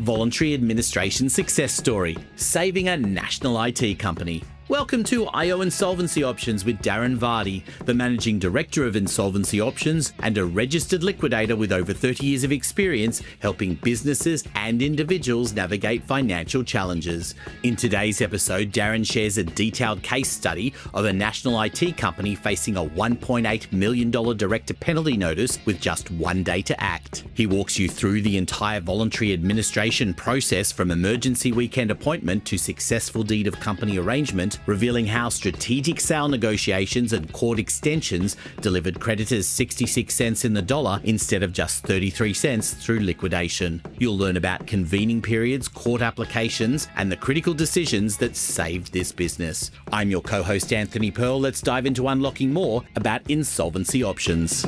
voluntary administration success story, saving a national IT company. Welcome to IO Insolvency Options with Darren Vardy, the Managing Director of Insolvency Options and a registered liquidator with over 30 years of experience helping businesses and individuals navigate financial challenges. In today's episode, Darren shares a detailed case study of a national IT company facing a $1.8 million director penalty notice with just 1 day to act. He walks you through the entire voluntary administration process from emergency weekend appointment to successful deed of company arrangement, revealing how strategic sale negotiations and court extensions delivered creditors 66 cents in the dollar instead of just 33 cents through liquidation. You'll learn about convening periods, court applications, and the critical decisions that saved this business. I'm your co-host Anthony Pearl. Let's dive into unlocking more about insolvency options.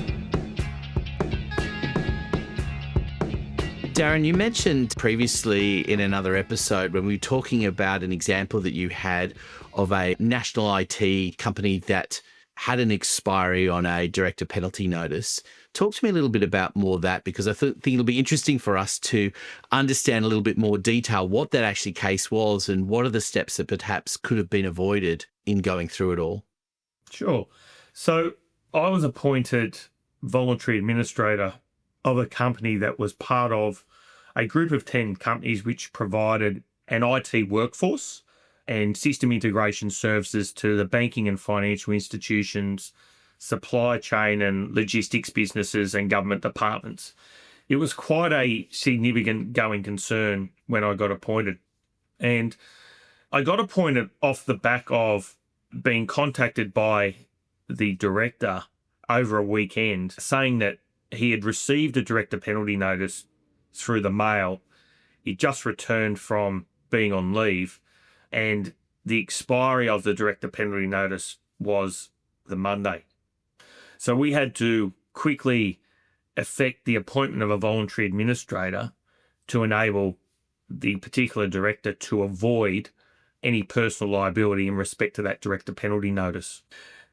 Darren, you mentioned previously in another episode when we were talking about an example that you had of a national IT company that had an expiry on a director penalty notice. Talk to me a little bit about more of that, because I think it'll be interesting for us to understand a little bit more detail what that actually case was and what are the steps that perhaps could have been avoided in going through it all. Sure. So I was appointed voluntary administrator of a company that was part of a group of 10 companies which provided an IT workforce and system integration services to the banking and financial institutions, supply chain and logistics businesses and government departments. It was quite a significant going concern when I got appointed. And I got appointed off the back of being contacted by the director over a weekend saying that he had received a director penalty notice through the mail. He just returned from being on leave, and the expiry of the director penalty notice was the Monday. So we had to quickly effect the appointment of a voluntary administrator to enable the particular director to avoid any personal liability in respect to that director penalty notice.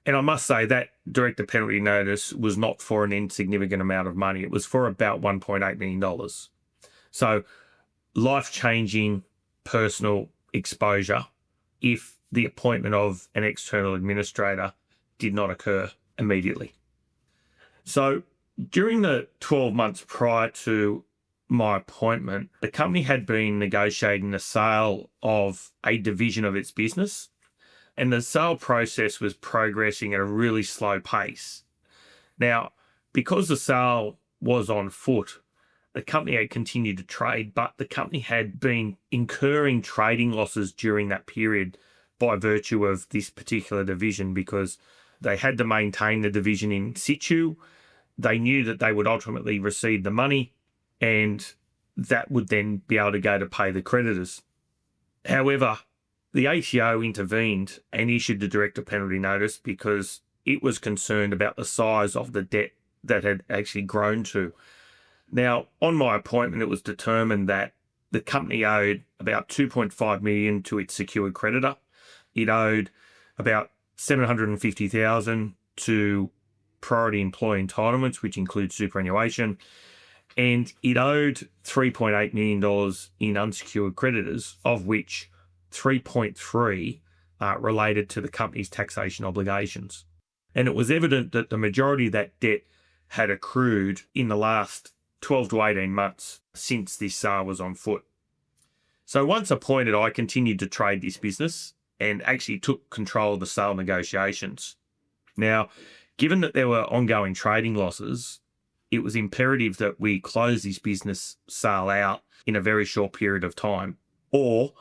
And I must say that director penalty notice was not for an insignificant amount of money. It was for about $1.8 million. So life-changing personal exposure if the appointment of an external administrator did not occur immediately. So during the 12 months prior to my appointment, the company had been negotiating the sale of a division of its business, and the sale process was progressing at a really slow pace. Now, because the sale was on foot, the company had continued to trade, but the company had been incurring trading losses during that period by virtue of this particular division because they had to maintain the division in situ. They knew that they would ultimately receive the money and that would then be able to go to pay the creditors. However, the ATO intervened and issued the director penalty notice because it was concerned about the size of the debt that had actually grown to. Now, on my appointment, it was determined that the company owed about $2.5 million to its secured creditor. It owed about $750,000 to priority employee entitlements, which includes superannuation, and it owed $3.8 million in unsecured creditors, of which 3.3 related to the company's taxation obligations. And it was evident that the majority of that debt had accrued in the last 12 to 18 months since this sale was on foot. So once appointed, I continued to trade this business and actually took control of the sale negotiations. Now, given that there were ongoing trading losses, it was imperative that we close this business sale out in a very short period of time or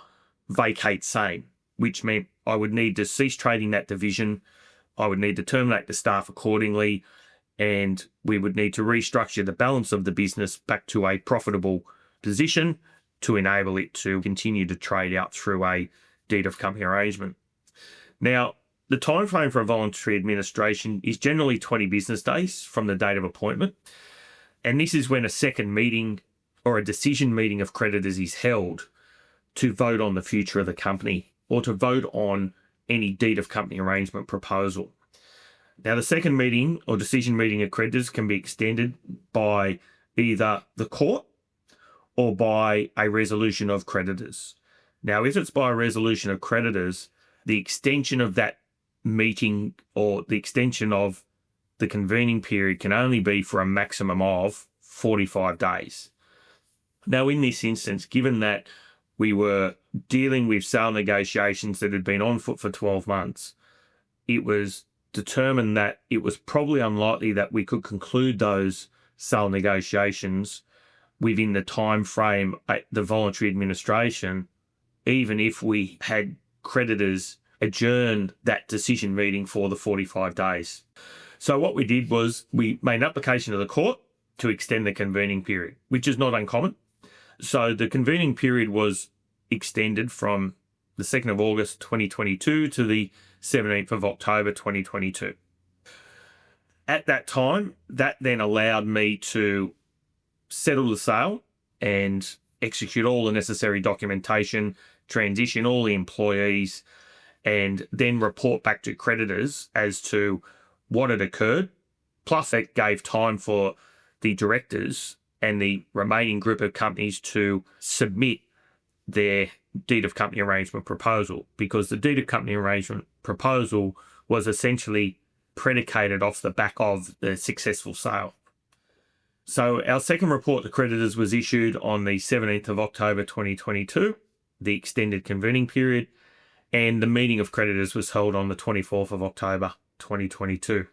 vacate same, which meant I would need to cease trading that division, I would need to terminate the staff accordingly, and we would need to restructure the balance of the business back to a profitable position to enable it to continue to trade out through a deed of company arrangement. Now, the timeframe for a voluntary administration is generally 20 business days from the date of appointment, and this is when a second meeting or a decision meeting of creditors is held to vote on the future of the company or to vote on any deed of company arrangement proposal. Now, the second meeting or decision meeting of creditors can be extended by either the court or by a resolution of creditors. Now, if it's by a resolution of creditors, the extension of that meeting or the extension of the convening period can only be for a maximum of 45 days. Now, in this instance, given that we were dealing with sale negotiations that had been on foot for 12 months, it was determined that it was probably unlikely that we could conclude those sale negotiations within the time frame at the voluntary administration, even if we had creditors adjourn that decision meeting for the 45 days. So what we did was we made an application to the court to extend the convening period, which is not uncommon. So the convening period was extended from the 2nd of August 2022 to the 17th of October 2022. At that time, that then allowed me to settle the sale and execute all the necessary documentation, transition all the employees, and then report back to creditors as to what had occurred. Plus, it gave time for the directors and the remaining group of companies to submit their deed of company arrangement proposal, because the deed of company arrangement proposal was essentially predicated off the back of the successful sale. So our second report to creditors was issued on the 17th of October 2022, the extended convening period, and the meeting of creditors was held on the 24th of October 2022.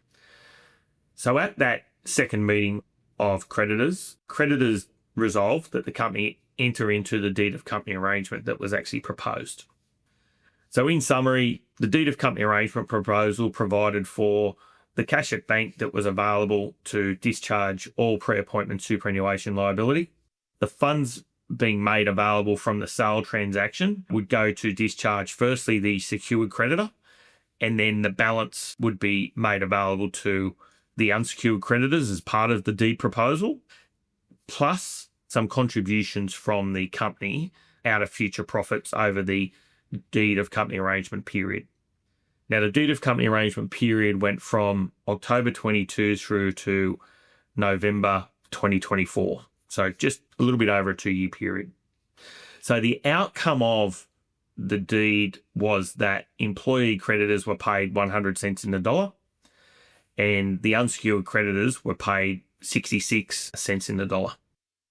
So at that second meeting of creditors resolved that the company enter into the deed of company arrangement that was actually proposed. So in summary, the deed of company arrangement proposal provided for the cash at bank that was available to discharge all pre-appointment superannuation liability. The funds being made available from the sale transaction would go to discharge firstly the secured creditor, and then the balance would be made available to the unsecured creditors as part of the deed proposal, plus some contributions from the company out of future profits over the deed of company arrangement period. Now, the deed of company arrangement period went from October 22 through to November 2024. So just a little bit over a 2-year period. So the outcome of the deed was that employee creditors were paid 100 cents in the dollar and the unsecured creditors were paid 66 cents in the dollar.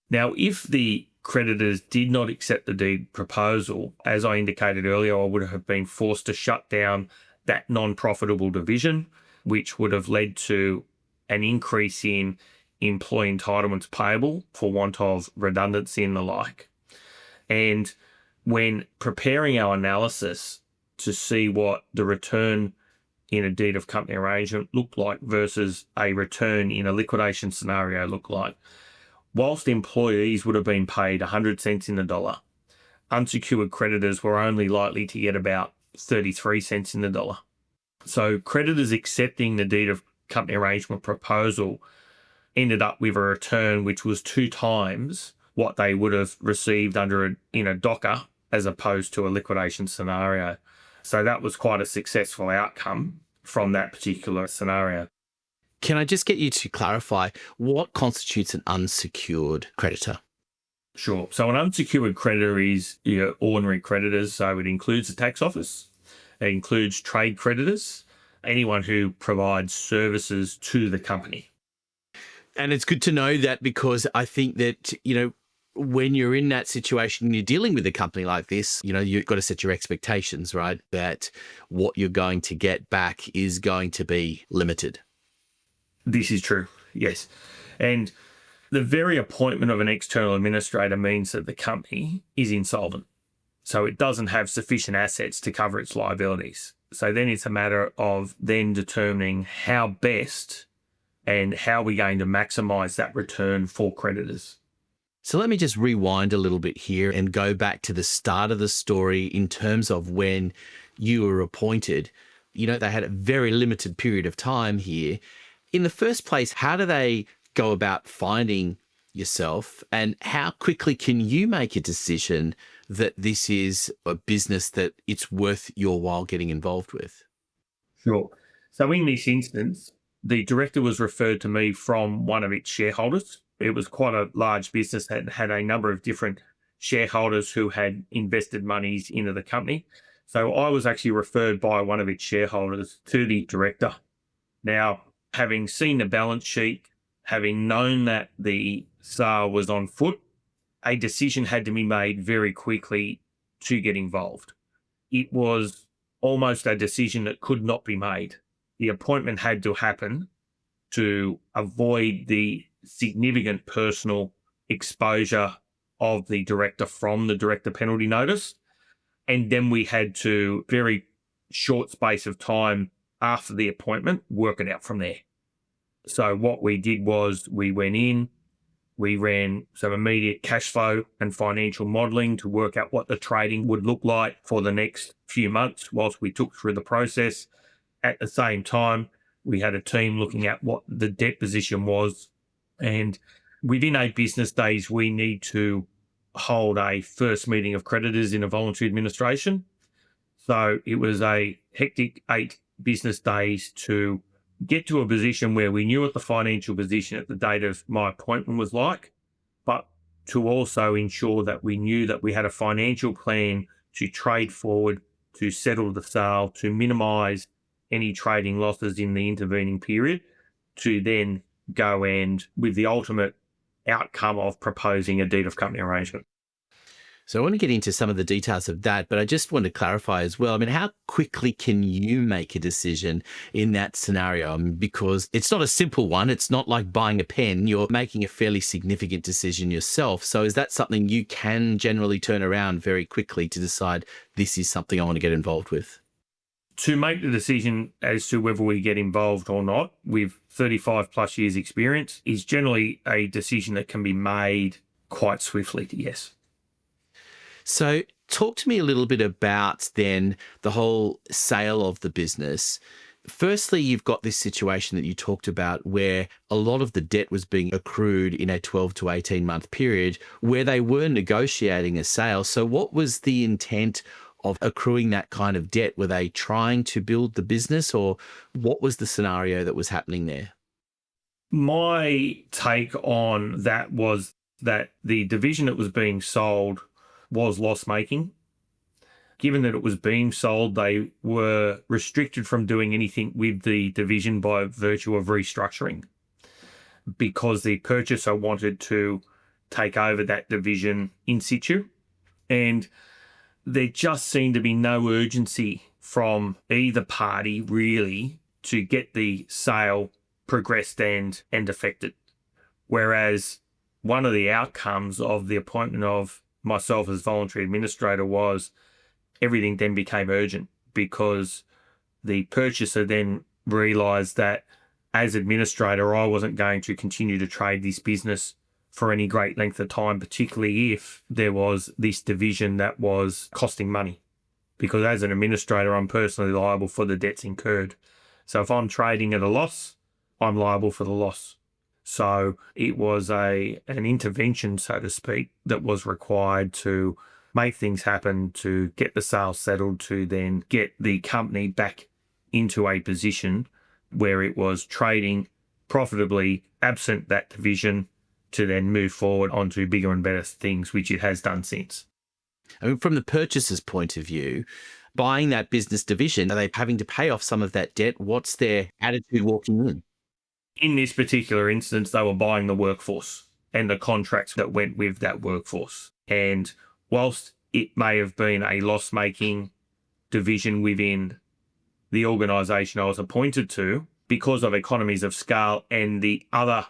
Now, if the creditors did not accept the deed proposal, as I indicated earlier, I would have been forced to shut down that non-profitable division, which would have led to an increase in employee entitlements payable for want of redundancy and the like. And when preparing our analysis to see what the return in a deed of company arrangement looked like versus a return in a liquidation scenario looked like, whilst employees would have been paid 100 cents in the dollar, unsecured creditors were only likely to get about 33 cents in the dollar. So creditors accepting the deed of company arrangement proposal ended up with a return which was 2 times what they would have received under in a DOCA as opposed to a liquidation scenario. So that was quite a successful outcome from that particular scenario. Can I just get you to clarify what constitutes an unsecured creditor? Sure. So an unsecured creditor is your ordinary creditors. So it includes the tax office. It includes trade creditors, anyone who provides services to the company. And it's good to know that, because I think that, when you're in that situation and you're dealing with a company like this, you've got to set your expectations, right? That what you're going to get back is going to be limited. This is true, yes. And the very appointment of an external administrator means that the company is insolvent. So it doesn't have sufficient assets to cover its liabilities. So then it's a matter of then determining how best and how we're going to maximise that return for creditors. So let me just rewind a little bit here and go back to the start of the story in terms of when you were appointed. They had a very limited period of time here. In the first place, how do they go about finding yourself, and how quickly can you make a decision that this is a business that it's worth your while getting involved with? Sure. So in this instance, the director was referred to me from one of its shareholders, It was quite a large business that had a number of different shareholders who had invested monies into the company. So I was actually referred by one of its shareholders to the director. Now, having seen the balance sheet, having known that the sale was on foot, a decision had to be made very quickly to get involved. It was almost a decision that could not be made. The appointment had to happen to avoid the significant personal exposure of the director from the director penalty notice. And then we had to, very short space of time after the appointment, work it out from there. So what we did was we went in, we ran some immediate cash flow and financial modelling to work out what the trading would look like for the next few months whilst we took through the process. At the same time, we had a team looking at what the debt position was. And within 8 business days, we need to hold a first meeting of creditors in a voluntary administration. So it was a hectic 8 business days to get to a position where we knew what the financial position at the date of my appointment was like, but to also ensure that we knew that we had a financial plan to trade forward, to settle the sale, to minimise any trading losses in the intervening period, to then go and with the ultimate outcome of proposing a deed of company arrangement. So I want to get into some of the details of that, but I just want to clarify as well. I mean, how quickly can you make a decision in that scenario? Because it's not a simple one. It's not like buying a pen. You're making a fairly significant decision yourself. So is that something you can generally turn around very quickly to decide this is something I want to get involved with? To make the decision as to whether we get involved or not with 35 plus years experience is generally a decision that can be made quite swiftly, yes. So talk to me a little bit about then the whole sale of the business. Firstly, you've got this situation that you talked about where a lot of the debt was being accrued in a 12 to 18 month period where they were negotiating a sale. So what was the intent of accruing that kind of debt? Were they trying to build the business, or what was the scenario that was happening there? My take on that was that the division that was being sold was loss-making. Given that it was being sold, they were restricted from doing anything with the division by virtue of restructuring because the purchaser wanted to take over that division in situ. And there just seemed to be no urgency from either party really to get the sale progressed and effected. Whereas one of the outcomes of the appointment of myself as voluntary administrator was everything then became urgent because the purchaser then realised that as administrator, I wasn't going to continue to trade this business for any great length of time, particularly if there was this division that was costing money. Because as an administrator, I'm personally liable for the debts incurred. So if I'm trading at a loss, I'm liable for the loss. So it was an intervention, so to speak, that was required to make things happen, to get the sale settled, to then get the company back into a position where it was trading profitably absent that division to then move forward onto bigger and better things, which it has done since. I mean, from the purchaser's point of view, buying that business division, are they having to pay off some of that debt? What's their attitude walking in? In this particular instance, they were buying the workforce and the contracts that went with that workforce. And whilst it may have been a loss-making division within the organisation I was appointed to, because of economies of scale and the other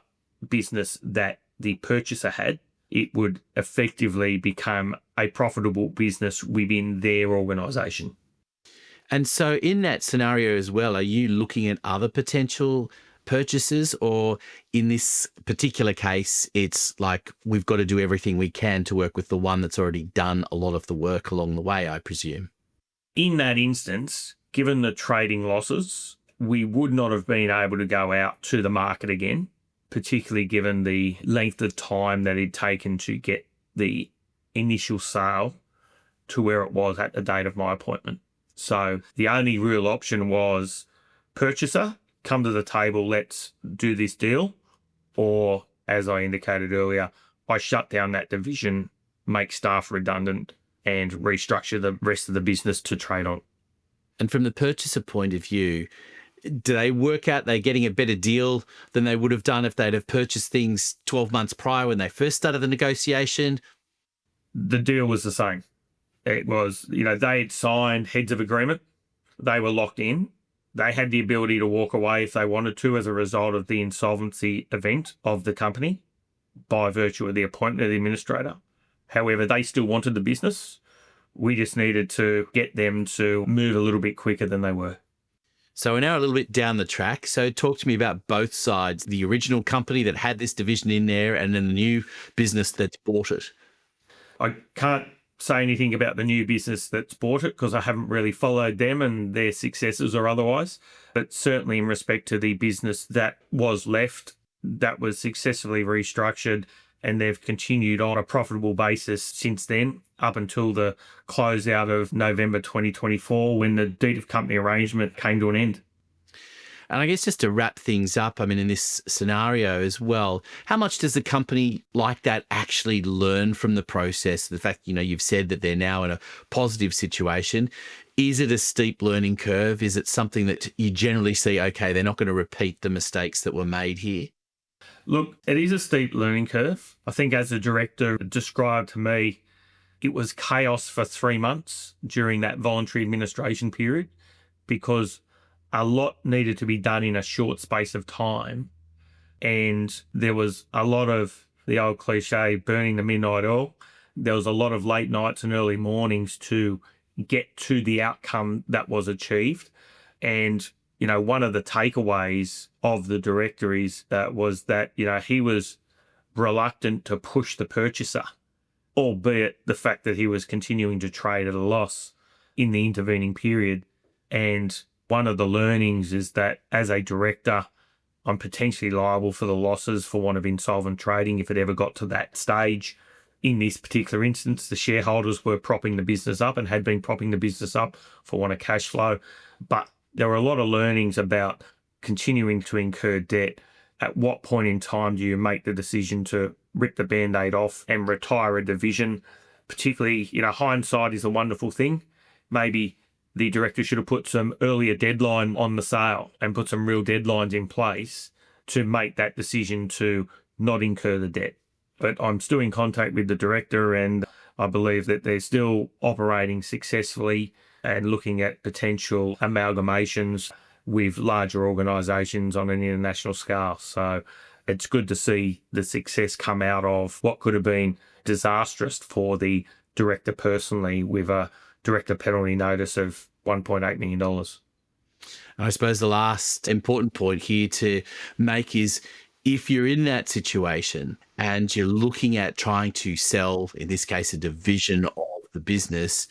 business that the purchaser had, it would effectively become a profitable business within their organisation. And so in that scenario as well, are you looking at other potential purchases, or in this particular case, it's like we've got to do everything we can to work with the one that's already done a lot of the work along the way, I presume? In that instance, given the trading losses, we would not have been able to go out to the market again, particularly given the length of time that it'd taken to get the initial sale to where it was at the date of my appointment. So the only real option was purchaser, come to the table, let's do this deal, or as I indicated earlier, I shut down that division, make staff redundant, and restructure the rest of the business to trade on. And from the purchaser point of view, do they work out they're getting a better deal than they would have done if they'd have purchased things 12 months prior when they first started the negotiation? The deal was the same. It was, they had signed heads of agreement. They were locked in. They had the ability to walk away if they wanted to as a result of the insolvency event of the company by virtue of the appointment of the administrator. However, they still wanted the business. We just needed to get them to move a little bit quicker than they were. So we're now a little bit down the track. So talk to me about both sides, the original company that had this division in there and then the new business that's bought it. I can't say anything about the new business that's bought it because I haven't really followed them and their successes or otherwise. But certainly in respect to the business that was left, that was successfully restructured, and they've continued on a profitable basis since then, up until the closeout of November 2024 when the deed of company arrangement came to an end. And I guess just to wrap things up, I mean, in this scenario as well, how much does a company like that actually learn from the process? The fact, you've said that they're now in a positive situation. Is it a steep learning curve? Is it something that you generally see, okay, they're not going to repeat the mistakes that were made here? Look, it is a steep learning curve. I think as the director described to me, it was chaos for 3 months during that voluntary administration period because a lot needed to be done in a short space of time. And there was a lot of the old cliche, burning the midnight oil. There was a lot of late nights and early mornings to get to the outcome that was achieved. And one of the takeaways of the director was that, he was reluctant to push the purchaser, albeit the fact that he was continuing to trade at a loss in the intervening period. And one of the learnings is that as a director, I'm potentially liable for the losses for want of insolvent trading if it ever got to that stage. In this particular instance, the shareholders were propping the business up and had been propping the business up for want of cash flow. But there were a lot of learnings about continuing to incur debt. At what point in time do you make the decision to rip the Band-Aid off and retire a division? Particularly, hindsight is a wonderful thing. Maybe the director should have put some earlier deadline on the sale and put some real deadlines in place to make that decision to not incur the debt. But I'm still in contact with the director and I believe that they're still operating successfully and looking at potential amalgamations with larger organisations on an international scale. So it's good to see the success come out of what could have been disastrous for the director personally with a director penalty notice of $1.8 million. And I suppose the last important point here to make is if you're in that situation and you're looking at trying to sell, in this case, a division of the business,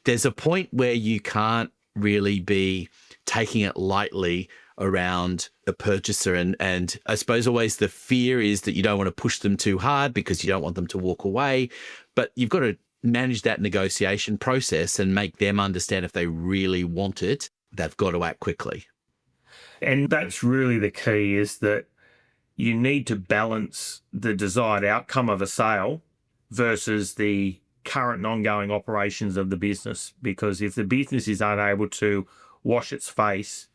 there's a point where you can't really be taking it lightly around a purchaser. And I suppose always the fear is that you don't want to push them too hard because you don't want them to walk away. But you've got to manage that negotiation process and make them understand if they really want it, they've got to act quickly. And that's really the key, is that you need to balance the desired outcome of a sale versus the current and ongoing operations of the business. Because if the business is unable to wash its face,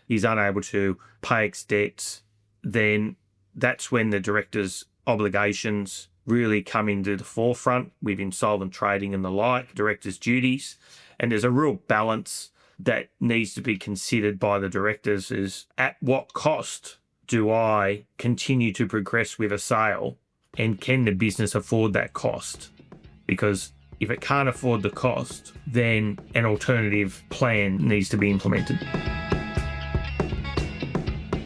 is unable to pay its debts, then that's when the director's obligations really come into the forefront with insolvent trading and the like, director's duties. And there's a real balance that needs to be considered by the directors is at what cost do I continue to progress with a sale, and can the business afford that cost? Because if it can't afford the cost, then an alternative plan needs to be implemented.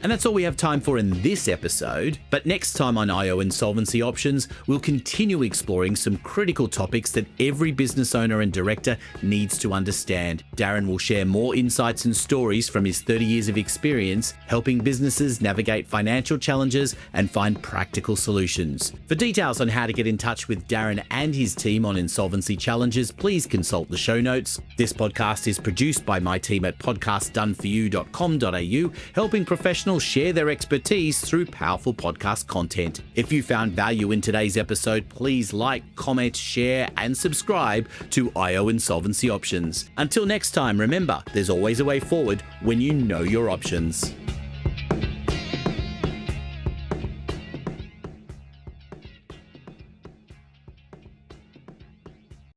And that's all we have time for in this episode. But next time on IO Insolvency Options, we'll continue exploring some critical topics that every business owner and director needs to understand. Darren will share more insights and stories from his 30 years of experience helping businesses navigate financial challenges and find practical solutions. For details on how to get in touch with Darren and his team on insolvency challenges, please consult the show notes. This podcast is produced by my team at podcastdoneforyou.com.au, helping professionals professionals share their expertise through powerful podcast content. If you found value in today's episode, please like, comment, share, and subscribe to IO Insolvency Options. Until next time, remember, there's always a way forward when you know your options.